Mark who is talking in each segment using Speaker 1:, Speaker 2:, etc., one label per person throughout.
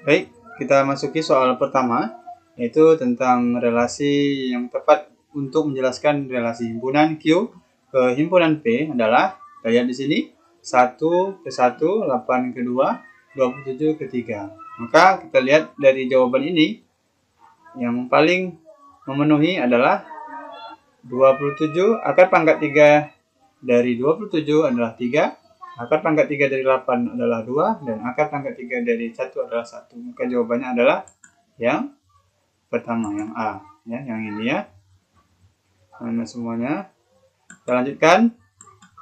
Speaker 1: Baik, kita masuki soal pertama, yaitu tentang relasi yang tepat untuk menjelaskan relasi himpunan Q ke himpunan P adalah, kita lihat di sini, 1 ke 1, 8 ke 2, 27 ke 3. Maka kita lihat dari jawaban ini, yang paling memenuhi adalah 27, akar pangkat 3 dari 27 adalah 3, akar pangkat 3 dari 8 adalah 2, dan akar pangkat 3 dari 1 adalah 1. Maka jawabannya adalah yang pertama, yang A. Ya, yang ini ya. Mana semuanya? Kita lanjutkan.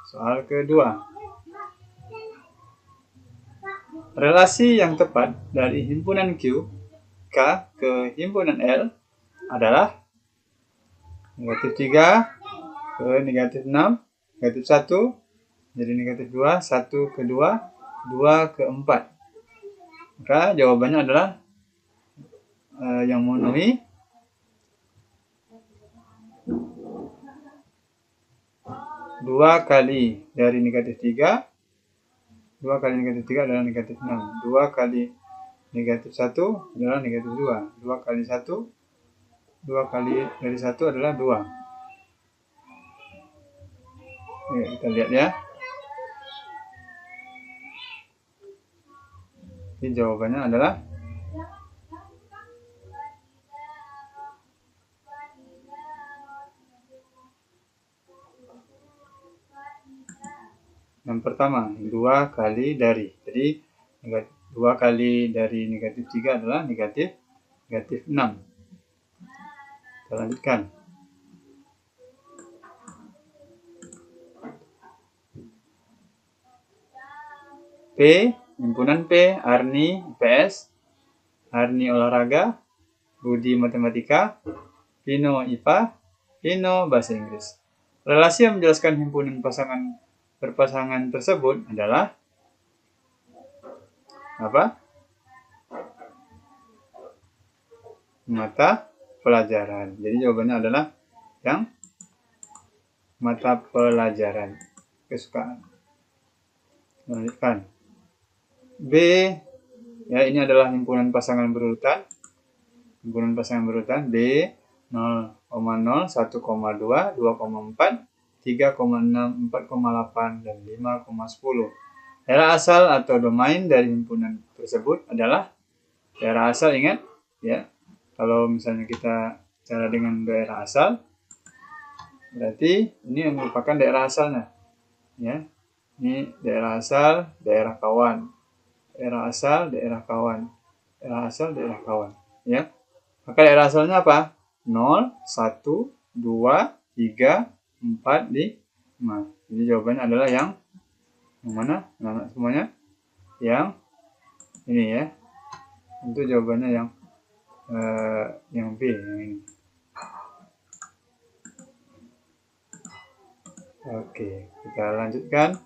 Speaker 1: Soal kedua. Relasi yang tepat dari himpunan Q K ke himpunan L adalah negatif 3 ke negatif 6, negatif 1, jadi negatif 2, 1 ke 2, 2 ke 4. Maka jawabannya adalah yang memenuhi 2 kali dari negatif 3. 2 kali negatif 3 adalah negatif 6. 2 kali negatif 1 adalah negatif 2. 2 kali 1, 2 kali dari 1 adalah 2. Oke, kita lihat ya. Jadi jawabannya adalah yang pertama, 2 kali dari. Jadi 2 kali dari negatif 3 adalah negatif 6. Kita lanjutkan. P, himpunan P, Arni IPS, Arni olahraga, Budi matematika, Pino IPA, Pino bahasa Inggris. Relasi yang menjelaskan himpunan berpasangan tersebut adalah apa? Mata pelajaran. Jadi jawabannya adalah yang mata pelajaran kesukaan. Lanjutkan. B, ya, ini adalah himpunan pasangan berurutan. Himpunan pasangan berurutan B 0,0, 1,2, 2,4, 3,6, 4,8, dan 5,10. Daerah asal atau domain dari himpunan tersebut adalah daerah asal. Ingat ya, kalau misalnya kita bicara dengan daerah asal, berarti ini yang merupakan daerah asalnya ya. Ini daerah asal, daerah kawan, daerah asal, daerah kawan, daerah asal, daerah kawan ya. Maka daerah asalnya apa? 0, 1, 2, 3, 4, 5. Jadi jawabannya adalah yang mana? Nah, semuanya yang ini ya. Untuk jawabannya yang B, yang ini. Oke, kita lanjutkan.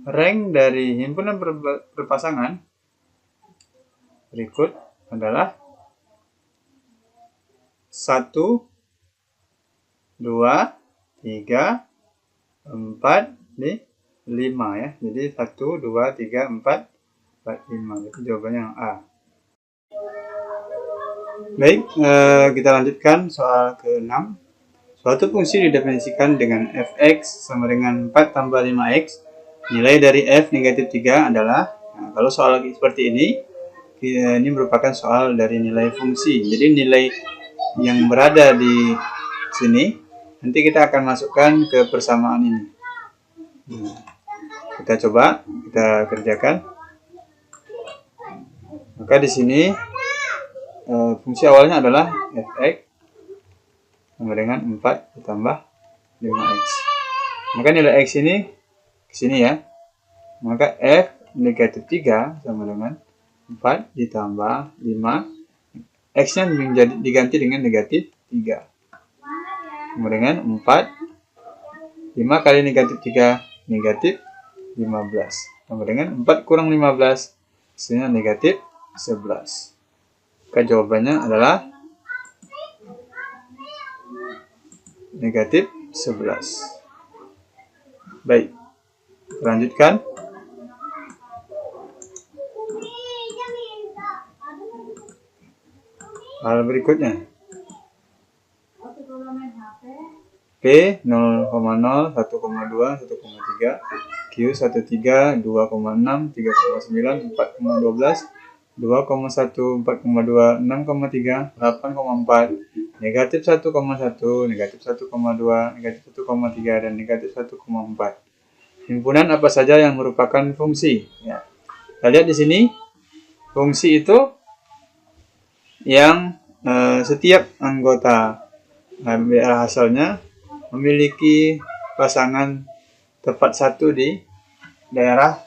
Speaker 1: Rank dari himpunan berpasangan berikut adalah 1, 2, 3, 4, 5 ya. Jadi 1, 2, 3, 4, 5. Itu jawabannya yang A. Baik, kita lanjutkan soal ke-6. Suatu fungsi didefinisikan dengan fx sama dengan 4 tambah 5x. Nilai dari f negatif 3 adalah, nah, kalau soal seperti ini merupakan soal dari nilai fungsi. Jadi nilai yang berada di sini nanti kita akan masukkan ke persamaan ini. Kita coba, kita kerjakan. Maka di sini fungsi awalnya adalah fx sama dengan 4 ditambah 5x. Maka nilai x ini ke sini ya. Maka f negatif 3 sama dengan 4 ditambah 5. X-nya diganti dengan negatif 3. Kemudian 4. 5 kali negatif 3 negatif 15. Kemudian 4 kurang 15 hasilnya negatif 11. Maka jawabannya adalah negatif 11. Baik, lanjutkan. Hal berikutnya. P 0,0, 1,2, 1,3, Q 13, 2,6, 3,9, 4,12, 2,1, 4,2, 6,3, 8,4, negatif 1,1, negatif 1,2, negatif 1,3, dan negatif 1,4. Himpunan apa saja yang merupakan fungsi? Ya. Kita lihat di sini, fungsi itu yang setiap anggota daerah asalnya memiliki pasangan tepat satu di daerah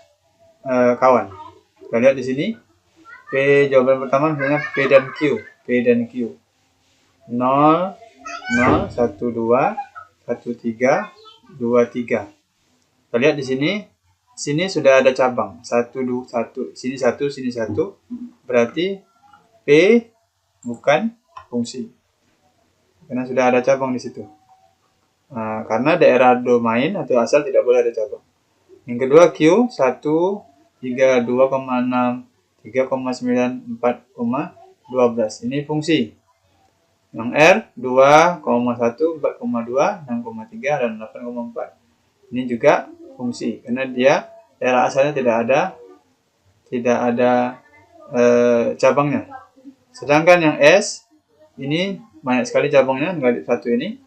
Speaker 1: kawan. Kita lihat di sini, P jawaban pertama misalnya P dan Q. P dan Q. 0, 0, 1, 2, 1, 3, 2, 3. Kita lihat di sini sudah ada cabang. 1, 2, 1. Sini 1, sini 1. Berarti P bukan fungsi. Karena sudah ada cabang di situ. Nah, karena daerah domain atau asal tidak boleh ada cabang. Yang kedua Q 1, 3, 2,6, 3,9, 4,12. Ini fungsi. Yang R 2,1, 4,2, 6,3, dan 8,4. Ini juga fungsi karena dia daerah asalnya tidak ada cabangnya. Sedangkan yang S ini banyak sekali cabangnya, negatif 1 ini,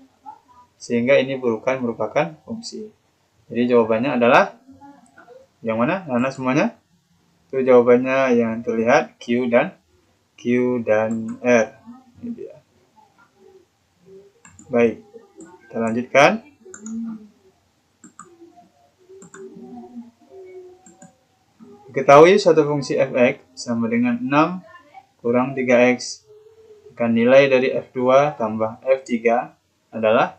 Speaker 1: sehingga ini bukan merupakan fungsi. Jadi jawabannya adalah yang mana? Karena semuanya itu jawabannya yang terlihat Q dan R. Ini dia. Baik, kita lanjutkan. Diketahui suatu fungsi f(x) sama dengan 6 kurang 3x. Maka nilai dari f2 tambah f3 adalah,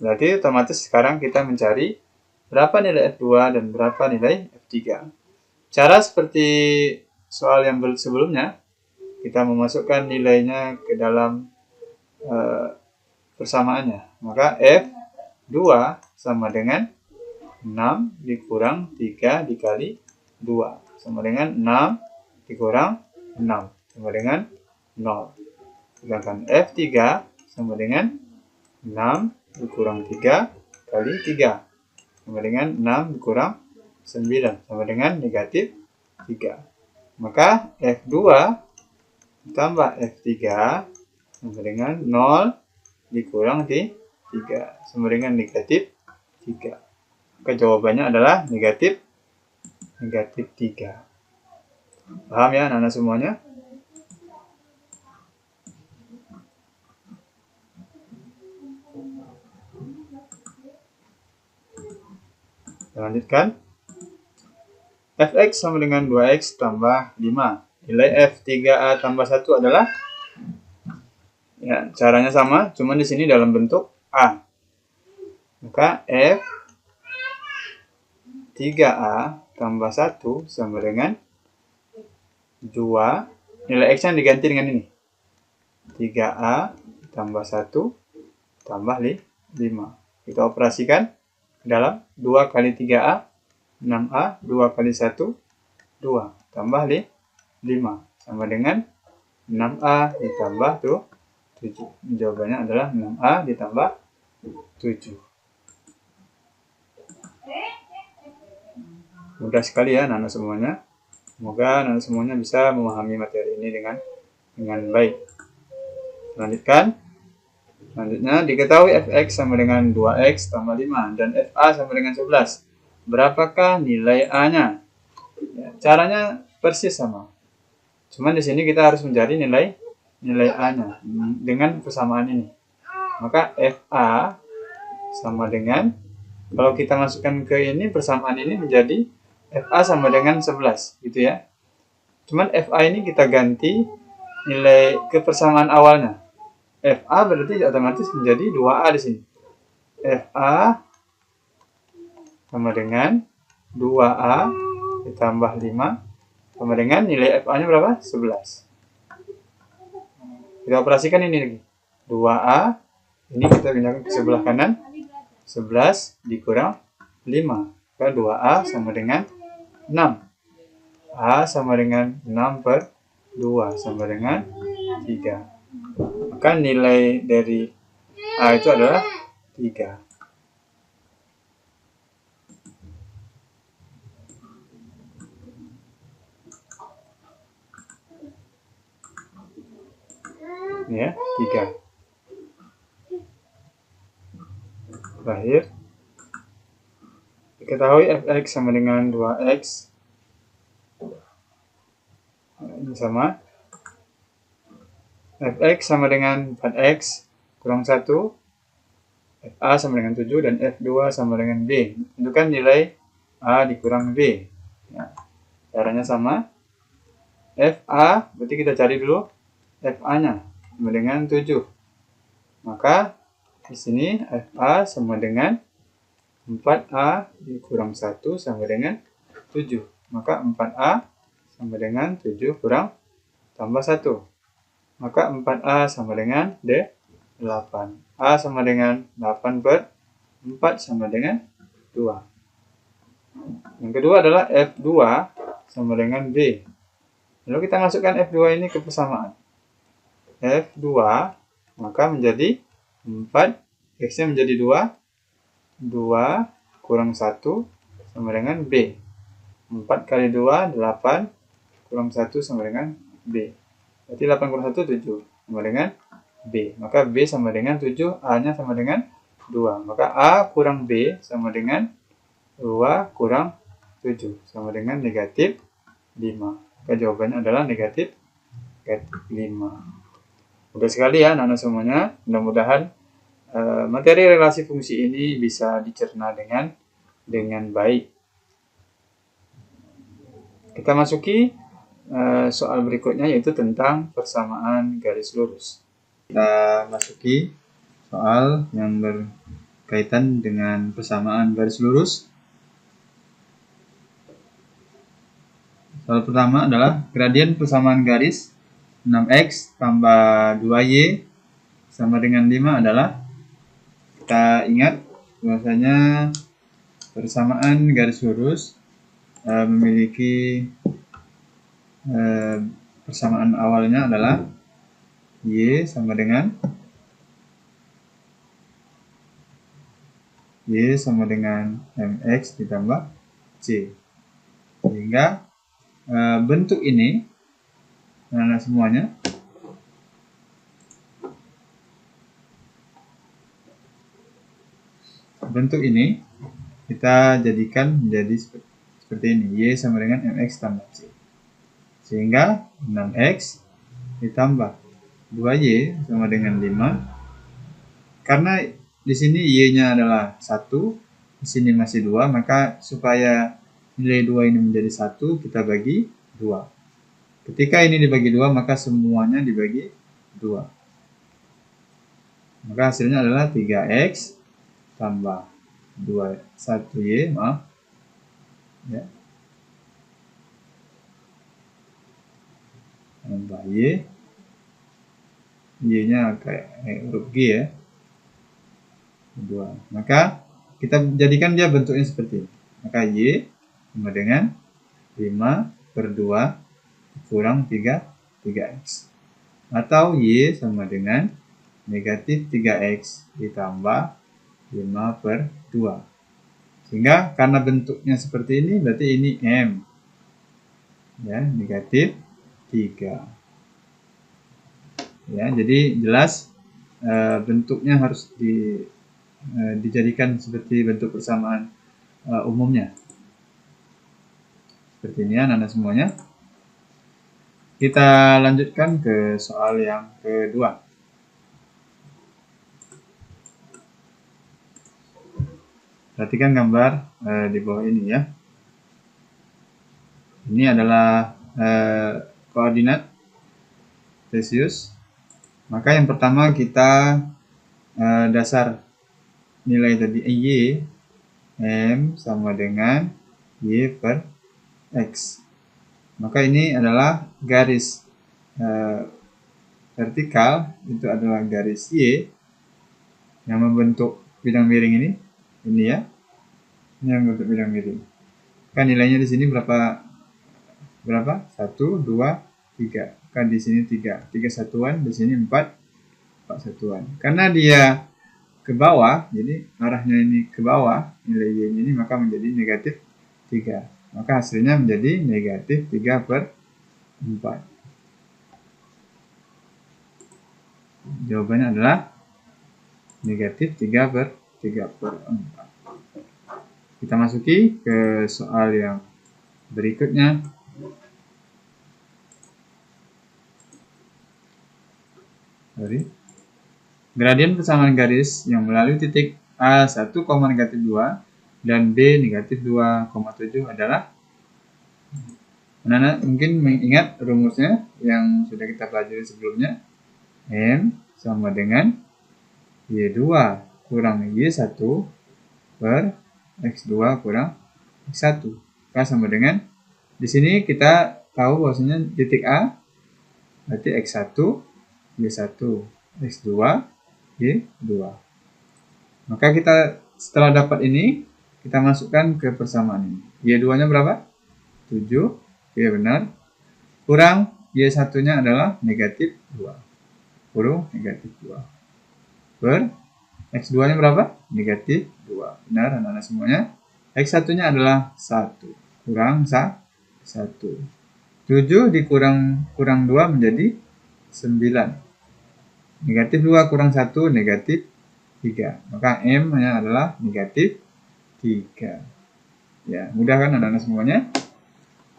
Speaker 1: berarti otomatis sekarang kita mencari berapa nilai f2 dan berapa nilai f3. Cara seperti soal yang sebelumnya, kita memasukkan nilainya ke dalam persamaannya. Maka f2 sama dengan 6 dikurang 3 dikali 2 sama dengan 6 dikurang 6 sama dengan 0. Sedangkan F3 sama dengan 6 dikurang 3 kali 3 sama dengan 6 dikurang 9 sama dengan negatif 3. Maka F2 ditambah F3 sama dengan 0 dikurang 3 sama dengan negatif 3. Maka jawabannya adalah negatif 3. Paham ya anak-anak semuanya? Lanjutkan. Fx sama dengan 2x tambah 5. Nilai F3A tambah 1 adalah, ya, caranya sama, cuma di sini dalam bentuk A. Maka F3A tambah 1 sama dengan 2. Nilai X yang diganti dengan ini. 3A tambah 1 tambah 5. Kita operasikan ke dalam 2 kali 3A, 6A, 2 kali 1, 2. Tambah 5. Sama dengan 6A ditambah 7. Jawabannya adalah 6A ditambah 7. Mudah sekali ya anak-anak semuanya. Semoga anak-anak semuanya bisa memahami materi ini dengan baik. Lanjutkan. Selanjutnya, diketahui fx sama dengan 2x tambah 5 dan fa sama dengan 11. Berapakah nilai a-nya? Ya, caranya persis sama. Cuman di sini kita harus mencari nilai a-nya dengan persamaan ini. Maka fa sama dengan, kalau kita masukkan ke ini, persamaan ini menjadi fa sama dengan 11, gitu ya. Cuman fa ini kita ganti nilai ke persamaan awalnya. Fa berarti otomatis menjadi 2A di sini. Fa sama dengan 2A ditambah 5 sama dengan nilai fa-nya berapa? 11. Kita operasikan ini lagi. 2A, ini kita pindahkan ke sebelah kanan. 11 dikurang 5. Maka 2A sama dengan 6. A sama dengan 6 per 2 sama dengan 3. Maka nilai dari A itu adalah 3. Ya, 3. Terakhir, diketahui fx sama dengan 2x. Ini sama. Fx sama dengan 4x kurang 1. Fa sama dengan 7 dan F2 sama dengan B. Tentukan nilai A dikurang B. Ya. Caranya sama. Fa, berarti kita cari dulu Fa-nya sama dengan 7. Maka di sini Fa sama dengan 4A dikurang 1 sama dengan 7. Maka 4A sama dengan 7 kurang tambah 1. Maka 4A sama dengan 8. A sama dengan 8 per 4 sama dengan 2. Yang kedua adalah F2 sama dengan B. Lalu kita masukkan F2 ini ke persamaan. F2 maka menjadi 4, X-nya menjadi 2. 2 kurang 1 sama dengan B. 4 kali 2, 8 kurang 1 sama dengan B. Berarti 8 kurang 1, 7 sama dengan B. Maka B sama dengan 7, A-nya sama dengan 2. Maka A kurang B sama dengan 2 kurang 7 sama dengan negatif 5. Maka jawabannya adalah negatif 5. Mudah sekali ya anak-anak semuanya. Mudah-mudahan materi relasi fungsi ini bisa dicerna dengan baik. Kita masuki soal berikutnya, yaitu tentang persamaan garis lurus. Kita masuki soal yang berkaitan dengan persamaan garis lurus. Soal pertama adalah gradien persamaan garis 6x tambah 2y sama dengan 5 adalah, kita ingat bahwasanya persamaan garis lurus memiliki persamaan awalnya adalah y sama dengan mx ditambah c. Sehingga bentuk ini, anak-anak semuanya, bentuk ini kita jadikan menjadi seperti ini, y sama dengan mx tambah c. Sehingga 6x ditambah 2y sama dengan 5. Karena di sini y-nya adalah 1, di sini masih 2, maka supaya nilai 2 ini menjadi 1, kita bagi 2. Ketika ini dibagi 2, maka semuanya dibagi 2. Maka hasilnya adalah 3x tambah 1y, ya, tambah y-nya kayak huruf G ya, 2. Maka kita jadikan dia bentuknya seperti ini. Maka y sama dengan 5 per 2 kurang 3x. Atau y sama dengan negatif 3x ditambah 5 per 2. Sehingga karena bentuknya seperti ini, berarti ini m, ya, negatif 3. Ya, jadi jelas bentuknya harus dijadikan seperti bentuk persamaan umumnya. Seperti ini ya anak-anak semuanya. Kita lanjutkan ke soal yang kedua. Perhatikan gambar di bawah ini ya. Ini adalah koordinat Celsius. Maka yang pertama kita dasar nilai tadi y, m sama dengan y per x. Maka ini adalah garis vertikal, itu adalah garis y yang membentuk bidang miring ini ya. yang bentuk bidang miring. Kan nilainya di sini berapa? 1, 2, 3. Kan di sini 3 satuan, di sini 4 satuan. Karena dia ke bawah, jadi arahnya ini ke bawah, nilai Y ini maka menjadi negatif 3. Maka hasilnya menjadi negatif 3/4. Jawabannya adalah negatif 3/4. Kita masuki ke soal yang berikutnya. Gradien persamaan garis yang melalui titik A 1, negatif 2 dan B negatif 2,7 adalah, anak-anak mungkin mengingat rumusnya yang sudah kita pelajari sebelumnya. M sama dengan Y2 kurang Y1 per X2 kurang X1. Maka sama dengan, di sini kita tahu bahwasanya titik A berarti X1, Y1, X2, Y2. Maka kita setelah dapat ini, kita masukkan ke persamaan ini. Y2-nya berapa? 7. Oke, benar. Kurang Y1-nya adalah negatif 2. Kurung negatif 2. Per X2-nya berapa? Negatif 2. Benar, anak-anak semuanya. X1-nya adalah 1. Kurang 1. 7 dikurang 2 menjadi 9. Negatif 2 kurang 1, negatif 3. Maka M-nya adalah negatif 3. Ya, mudah kan anak-anak semuanya?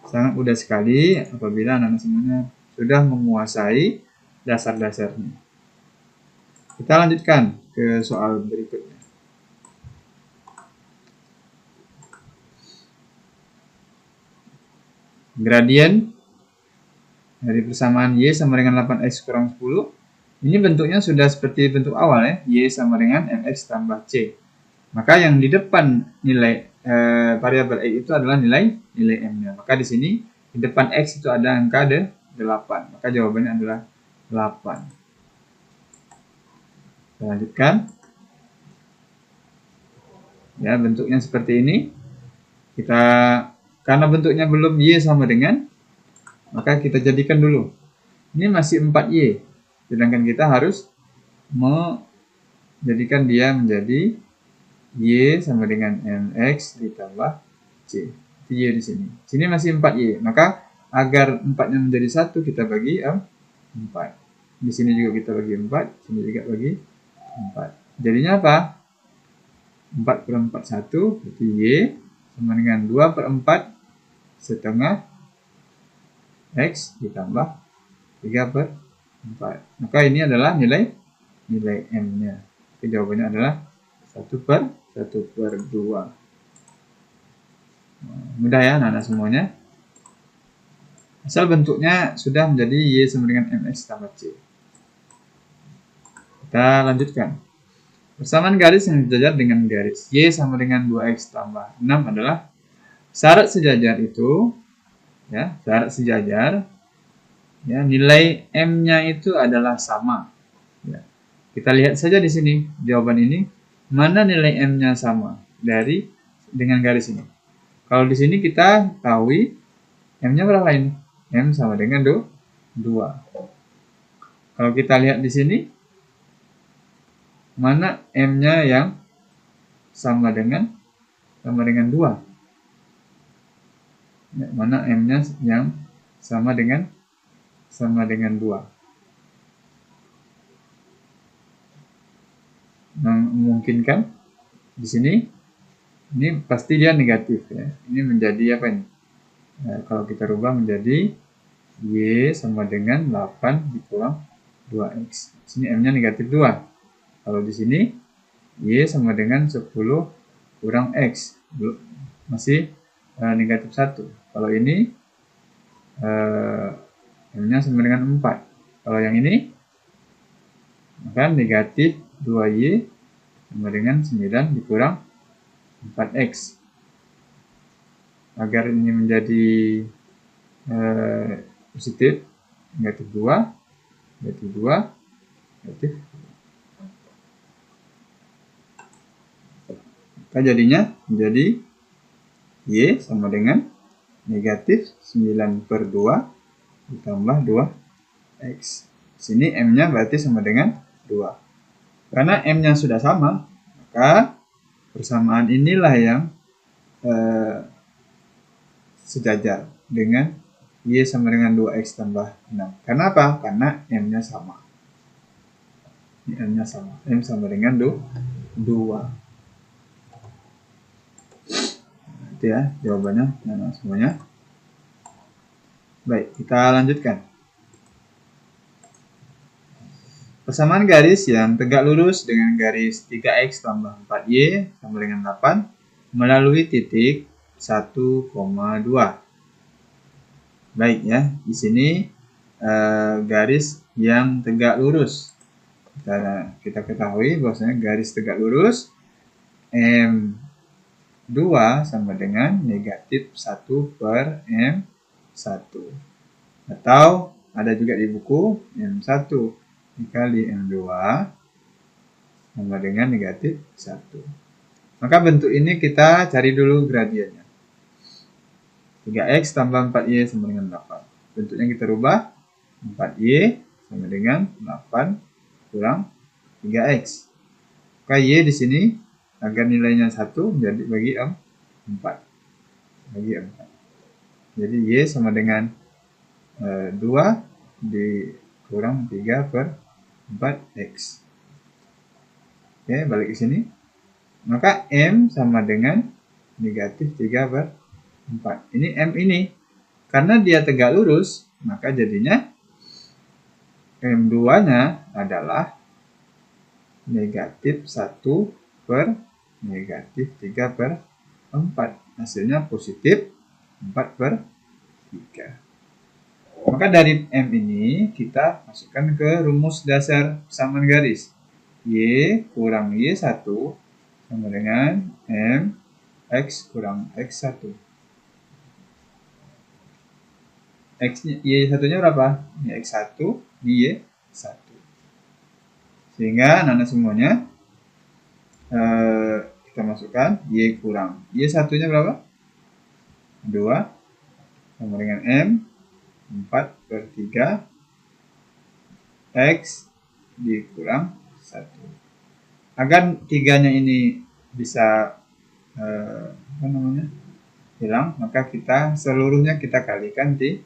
Speaker 1: Sangat mudah sekali apabila anak-anak semuanya sudah menguasai dasar-dasarnya. Kita lanjutkan ke soal berikutnya. Gradien dari persamaan Y sama dengan 8X kurang 10. Ini bentuknya sudah seperti bentuk awal ya. Y sama dengan MX tambah C. Maka yang di depan nilai variabel X itu adalah nilai M-nya. Maka di sini di depan X itu ada angka 8. Maka jawabannya adalah 8. Kita lanjutkan. Ya, bentuknya seperti ini. Karena bentuknya belum Y sama dengan, maka kita jadikan dulu. Ini masih 4Y. Sedangkan kita harus menjadikan dia menjadi Y sama dengan MX ditambah C. Itu Y di sini. Sini masih 4Y. Maka agar 4-nya menjadi 1, kita bagi 4. Di sini juga kita bagi 4. Sini juga bagi 4. Jadinya apa? 4 per 4, 1. Berarti Y sama dengan 2 per 4 setengah X ditambah 3 per 4. Maka ini adalah nilai M-nya. Jawabannya adalah 1 per 2. Mudah ya anak-anak semuanya. Asal bentuknya sudah menjadi Y sama dengan MX tambah C. Kita lanjutkan. Persamaan garis yang sejajar dengan garis Y sama dengan 2X tambah 6 adalah syarat sejajar itu, ya, syarat sejajar, ya, nilai M-nya itu adalah sama. Ya. Kita lihat saja di sini jawaban ini, mana nilai M-nya sama dengan garis ini. Kalau di sini kita tahu M-nya berapa ini? M sama dengan 2. Kalau kita lihat di sini, mana M-nya yang sama dengan 2? Ya, mana M-nya yang sama dengan 2? Memungkinkan di sini ini pasti dia negatif ya. Ini menjadi apa ini? Kalau kita rubah menjadi Y sama dengan 8 dikurang 2X. Sini M-nya negatif 2. Kalau di sini Y sama dengan 10 kurang X. Masih negatif 1. Kalau ini M-nya sama dengan 4. Kalau yang ini maka negatif 2Y sama dengan 9 dikurang 4X. Agar ini menjadi positif, negatif 2, negatif 2, negatif. Maka jadinya menjadi Y sama dengan negatif 9/2 ditambah 2X. Sini M-nya berarti sama dengan 2. Karena M-nya sudah sama, maka persamaan inilah yang sejajar dengan Y sama dengan 2X tambah 6. Karena apa? Karena M-nya sama. M-nya sama. M sama dengan 2. Itu ya jawabannya. Nah, semuanya. Baik, kita lanjutkan. Persamaan garis yang tegak lurus dengan garis 3X tambah 4Y sama dengan 8 melalui titik 1,2. Baik ya, di sini garis yang tegak lurus. Kita ketahui bahwasanya garis tegak lurus M2 sama dengan negatif 1/M1. Atau ada juga di buku M1 dikali M2 sama dengan negatif 1. Maka bentuk ini kita cari dulu gradiennya. 3X tambah 4Y sama dengan 8. Bentuknya kita rubah. 4Y sama dengan 8 kurang 3X. Maka Y di sini agar nilainya 1 jadi bagi 4. Bagi 4. Jadi Y sama dengan 2 dikurang 3/4X. Oke, balik ke sini. Maka M sama dengan negatif 3/4. Ini M ini. Karena dia tegak lurus, maka jadinya M2-nya adalah negatif 1 per negatif 3/4. Hasilnya positif 4/3. Maka dari M ini kita masukkan ke rumus dasar persamaan garis. Y kurang Y1 sama dengan M X kurang X1. Y1-nya berapa? Ini X1 di Y1. Sehingga anak-anak semuanya kita masukkan Y kurang Y1-nya berapa? 2 sama dengan M 4/3 X dikurang 1. Agar 3-nya ini bisa hilang, maka kita seluruhnya kita kalikan 3.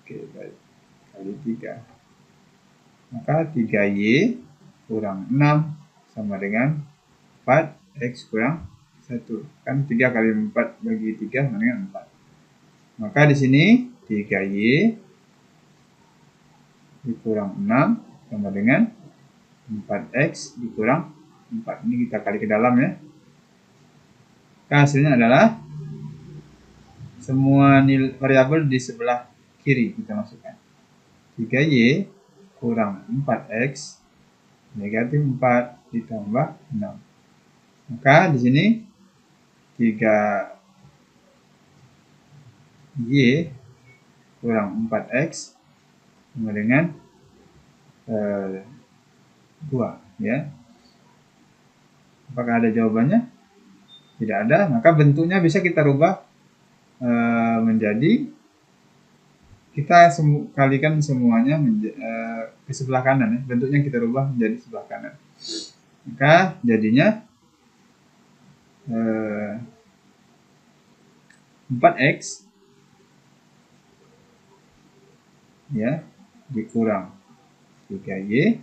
Speaker 1: Oke, baik. Kali 3. Maka 3Y kurang 6 sama dengan 4X kurang 1. Kan 3 kali 4 bagi 3 sama dengan 4. Maka di sini 3Y dikurang 6 sama dengan 4X dikurang 4. Ini kita kali ke dalam ya. Maka hasilnya adalah semua nilai variabel di sebelah kiri kita masukkan. 3Y kurang 4X negatif 4 ditambah 6. Maka di sini 3Y kurang 4X sama dengan 2 ya. Apakah ada jawabannya? Tidak ada, maka bentuknya bisa kita rubah menjadi kita kalikan semuanya ke sebelah kanan ya. Bentuknya kita rubah menjadi sebelah kanan. Maka jadinya 4X ya dikurang 3Y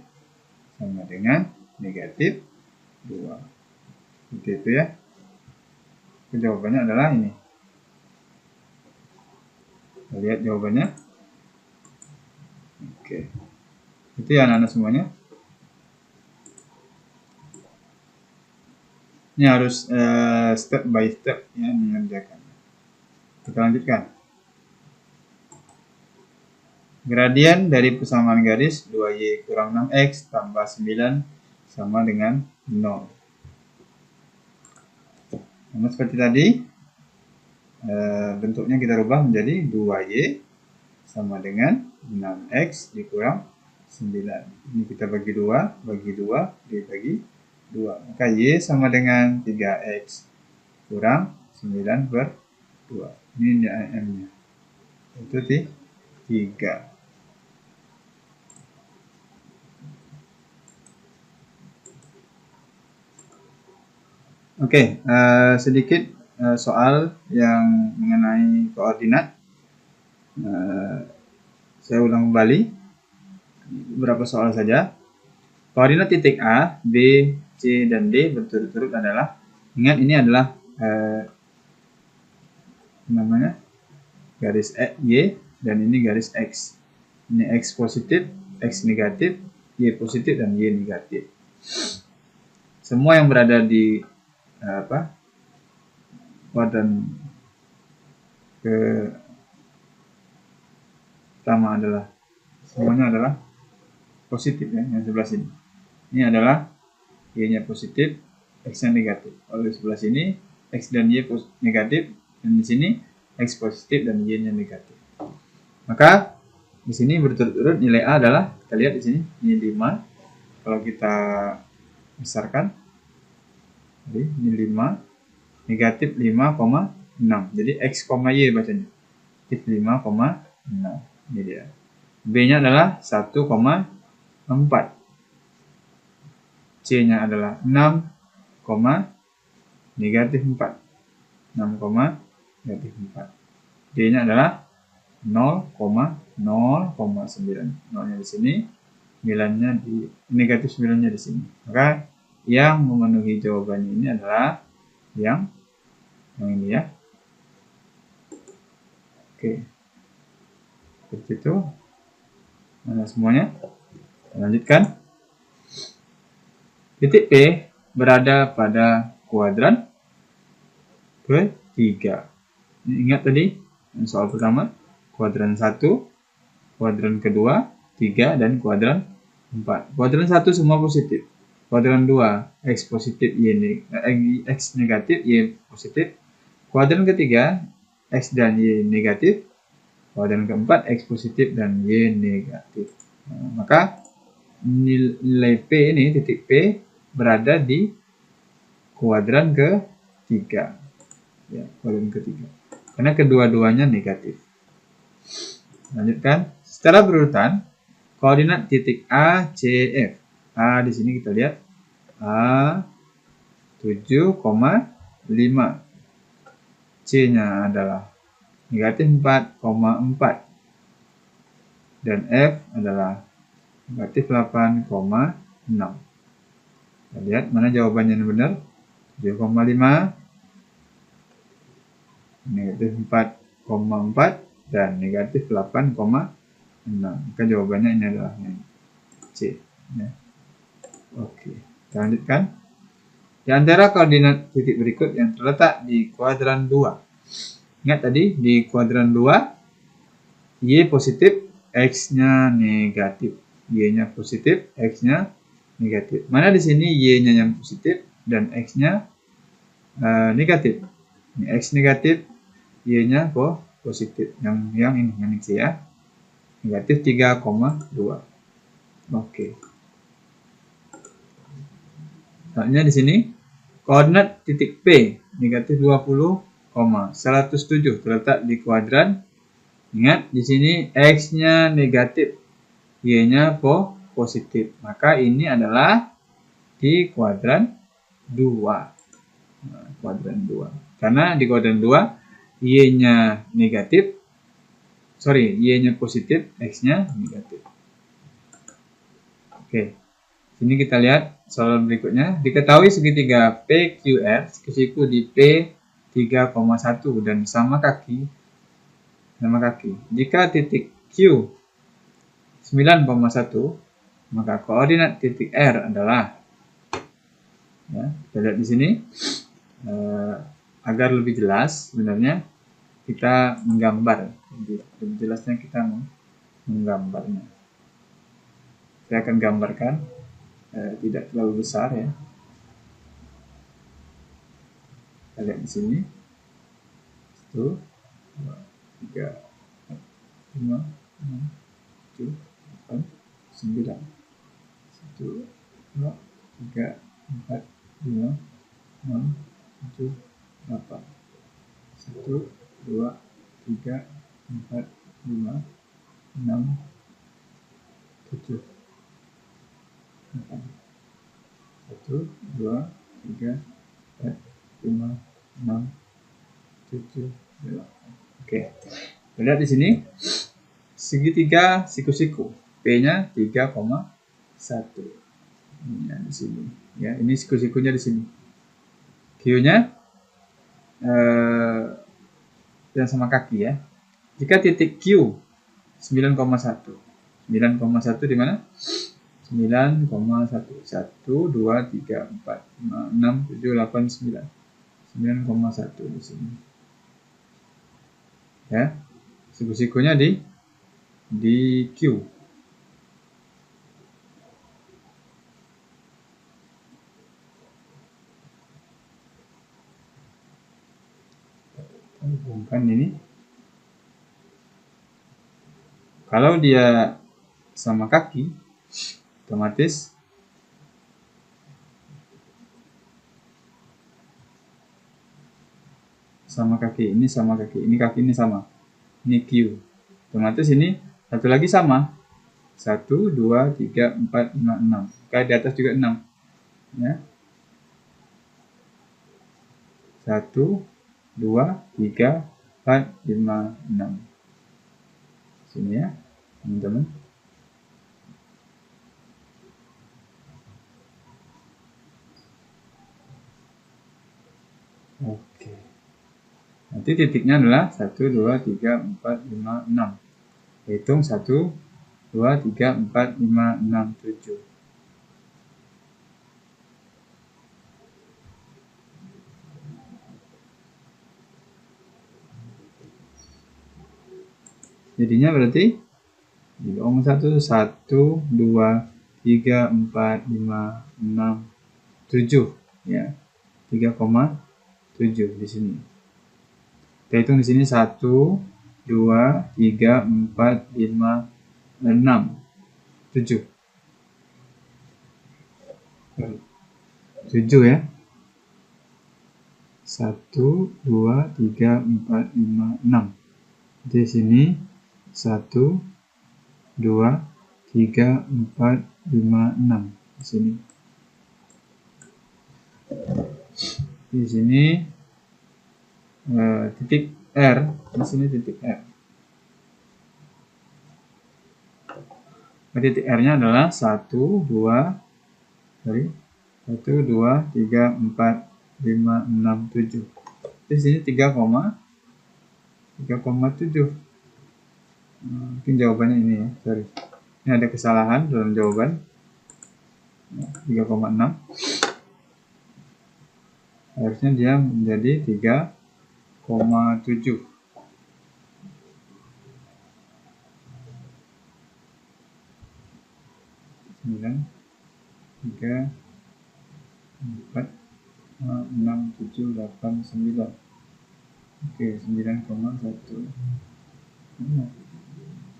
Speaker 1: sama dengan negatif 2. Seperti itu ya. Jawabannya adalah ini. Kita lihat jawabannya. Oke. Itu ya anak-anak semuanya. Ini harus step by step ya mengerjakan. Kita lanjutkan. Gradien dari persamaan garis 2Y kurang 6X tambah 9 sama dengan 0. Nah, seperti tadi, bentuknya kita rubah menjadi 2Y sama dengan 6X dikurang 9. Ini kita bagi 2, dibagi 2. Maka Y sama dengan 3X kurang 9/2. Ini M-nya. Itu 3. Oke, sedikit soal yang mengenai koordinat. Saya ulang kembali beberapa soal saja. Koordinat titik A, B, C, dan D berturut-turut adalah, ingat ini adalah namanya garis Y dan ini garis X. Ini X positif, X negatif, Y positif, dan Y negatif. Semua yang berada di kuadran pertama adalah semuanya adalah positif ya, yang sebelah sini. Ini adalah Y-nya positif, X-nya negatif. Kalau di sebelah sini X dan Y negatif, dan di sini X positif dan Y-nya negatif. Maka di sini berturut-turut nilai A adalah, kita lihat di sini, ini 5. Kalau kita besarkan, ini 5, negatif 5,6. Jadi X, Y bacanya. Negatif 5,6. Ini dia. B-nya adalah 1,4. C-nya adalah 6, negatif 4. 6, negatif 4. D-nya adalah 0,9. 0-nya di sini, 9-nya di negatif 9-nya di sini. Maka yang memenuhi jawabannya ini adalah yang ini ya. Oke. Seperti itu. Mana semuanya? Lanjutkan. Titik P berada pada kuadran ketiga. Ingat tadi soal pertama, kuadran 1, kuadran kedua, 3, dan kuadran 4. Kuadran 1 semua positif. Kuadran 2 X positif, X negatif, Y positif. Kuadran ketiga X dan Y negatif. Kuadran keempat X positif dan Y negatif. Nah, maka nilai P ini, titik P, berada di kuadran ketiga. Ya, kuadran ketiga. Karena kedua-duanya negatif. Lanjutkan. Secara berurutan, koordinat titik A, C, F. A di sini kita lihat A 7,5. C-nya adalah negatif 4,4. Dan F adalah negatif 8,6. Kita lihat mana jawabannya yang benar. 7,5, negatif 4,4, dan negatif 8,6. Maka jawabannya ini adalah yang C. Ya. Oke, kita lanjutkan. Di antara koordinat titik berikut yang terletak di kuadran 2. Ingat tadi, di kuadran 2, Y positif, X-nya negatif. Y-nya positif, X-nya negatif. Mana di sini Y-nya yang positif dan X-nya negatif. Ini X negatif, Y-nya positif. Yang ini, yang C ya. Negatif 3,2. Oke. Soalnya di sini koordinat titik P negatif 20,107 terletak di kuadran. Ingat di sini X-nya negatif, Y-nya positif. Maka ini adalah di kuadran 2. Nah, kuadran 2. Karena di kuadran 2 Y-nya negatif, Y-nya positif, X-nya negatif. Oke. Sini kita lihat soal berikutnya. Diketahui segitiga PQR sekusiku di P 3,1 dan sama kaki. Jika titik Q 9,1, maka koordinat titik R adalah, ya, kita lihat di sini agar lebih jelas sebenarnya kita menggambar. Lebih jelasnya kita menggambarnya. Saya akan gambarkan. Tidak terlalu besar ya. Kita lihat di sini. 1, 2, 3, 4, 5, 6, 7, 8, 9. 1, 2, 3, 4, 5, 6, 7, 8. 1, 2, 3, 4, 5, 6, 7, 8. 1, 2, 3, 4, 5, 6, 7, 8. Oke. Lihat di sini segitiga siku-siku. P-nya 3,1. Ini di sini. Ya, ini siku-sikunya di sini. Q-nya yang sama kaki ya. Jika titik Q 9,1. 9,1 di mana? 9,1. 1, 2, 3, 4, 5, 6, 7, 8, 9. 9,1 di sini. Ya. Siku-sikunya di Q. Hubungkan ini. Kalau dia sama kaki, otomatis sama kaki ini sama kaki ini sama. Ini Q. Otomatis ini satu lagi sama. 1, 2, 3, 4, 5, 6. Kayak di atas juga 6. Ya. 1, 2, 3, 4, 5, 6. Sini ya, teman-teman. Oke. Nanti titiknya adalah 1, 2, 3, 4, 5, 6. Hitung 1, 2, 3, 4, 5, 6, 7. Jadinya berarti hitung 1, 1, 2, 3, 4, 5, 6, 7. Ya. 3,7 di sini. Kita hitung di sini 1, 2, 3, 4, 5, 6, 7. 7 ya. 1, 2, 3, 4, 5, 6. Di sini 1, 2, 3, 4, 5, 6. Di sini. Di sini titik R. Di sini titik R. Titik R-nya adalah 1, 2, 3, 4, 5, 6, 7. Di sini 3,7. Mungkin jawabannya ini ya, sorry. Ini ada kesalahan dalam jawaban. 3,6. Harusnya dia menjadi 3,7. 9, 3, 4, 6, 7, 8, 9. Oke, 9,1. 1,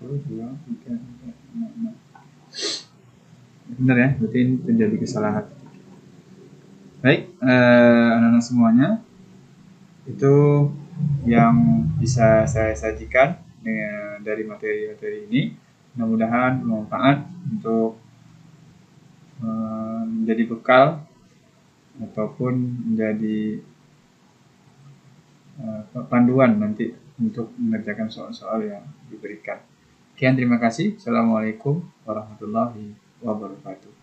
Speaker 1: 2, 3, 4, 5, 6. Benar ya, berarti ini terjadi kesalahan. Baik, anak-anak semuanya, itu yang bisa saya sajikan dari materi-materi ini. Mudah-mudahan bermanfaat untuk menjadi bekal ataupun menjadi panduan nanti untuk mengerjakan soal-soal yang diberikan. Sekian, terima kasih. Assalamualaikum warahmatullahi wabarakatuh.